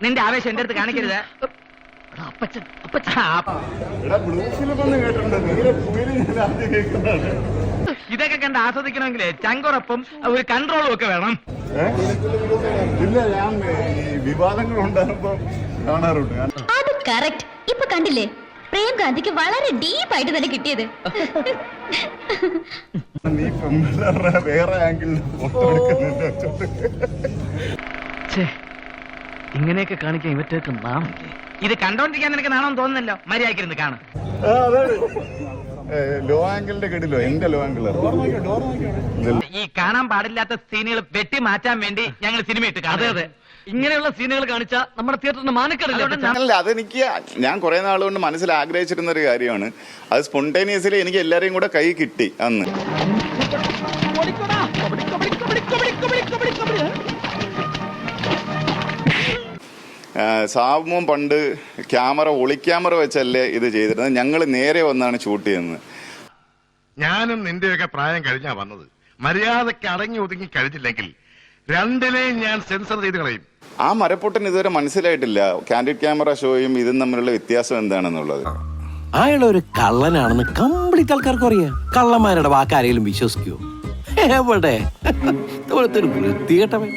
നിന്റെ ആവേശം എന്റെ അടുത്ത് കാണിക്കരുത്. ഇതൊക്കെ കണ്ട് ആസ്വദിക്കണമെങ്കിലേ ചങ്കുറപ്പും ഒരു കൺട്രോളും ഒക്കെ വേണം. ഇല്ല, ഞാൻ ഈ വിവാദങ്ങൾ ഉണ്ടാകുമ്പോ കാണാറുണ്ട്. അത് കറക്റ്റ്. ഇപ്പൊ കണ്ടില്ലേ, പ്രേം ഗാന്ധിക്ക് വളരെ ഡീപ്പായിട്ട് തന്നെ കിട്ടിയത്. നീ പെമ്പിള്ളേരുടെ വേറെ ആംഗിളിൽ ഫോട്ടോ എടുക്കുന്നുണ്ട്. ഇങ്ങനെയൊക്കെ കാണിക്കാൻ ഇവറ്റേക്ക് നാണില്ലേ? ഇത് കണ്ടോണ്ടിരിക്കാൻ നിനക്ക് നാണം തോന്നുന്നല്ലോ. മര്യാദക്കിരുന്ന് കാണും. ലോ ആംഗിളിന്റെ കേട്ടില്ലോ, എന്റെ ലോ ആംഗിൾ. ഈ കാണാൻ പാടില്ലാത്ത സീനുകൾ വെട്ടി മാറ്റാൻ വേണ്ടി ഞങ്ങൾ സിനിമ ഇട്ട് കാണും. അതെ, ഇങ്ങനെയുള്ള സീനുകൾ കാണിച്ചാൽ നമ്മുടെ തിയേറ്ററിന് മാനക്കറില്ല. അതെനിക്ക് ഞാൻ കുറെ നാളുകൊണ്ട് മനസ്സിൽ ആഗ്രഹിച്ചിരുന്ന ഒരു കാര്യമാണ്. അത് സ്പോണ്ടേനിയസ്ലി എനിക്ക് എല്ലാരെയും കൂടെ കൈ കിട്ടി അന്ന്. സാബുമോൻ പണ്ട് ഒളിക്യാമറ വെച്ചല്ലേ ഇത് ചെയ്തിരുന്നത്. ഞങ്ങൾ നേരെ വന്നാണ് ഷൂട്ട് ചെയ്യുന്നത്. ഞാനും നിന്റെയൊക്കെ പ്രായം കഴിഞ്ഞാ വന്നത്. മര്യാദക്ക് അടങ്ങി ഒതുങ്ങി കഴിഞ്ഞില്ലെങ്കിൽ രണ്ടിനെയും ഞാൻ സെൻസർ ചെയ്ത് കളയും. ആ മരപ്പൊട്ടൻ ഇതുവരെ മനസ്സിലായിട്ടില്ല കാൻഡിഡ് ക്യാമറ ഷോയും ഇതും തമ്മിലുള്ള വ്യത്യാസം എന്താണെന്നുള്ളത്. അയാൾ ഒരു കള്ളനാണെന്ന് കംപ്ലീറ്റ് ആൾക്കാർക്ക് അറിയാം. കള്ളന്മാരുടെ വാക്കാരെങ്കിലും വിശ്വസിക്കുവോ? എവിടെ വൃത്തികെട്ടവൻ.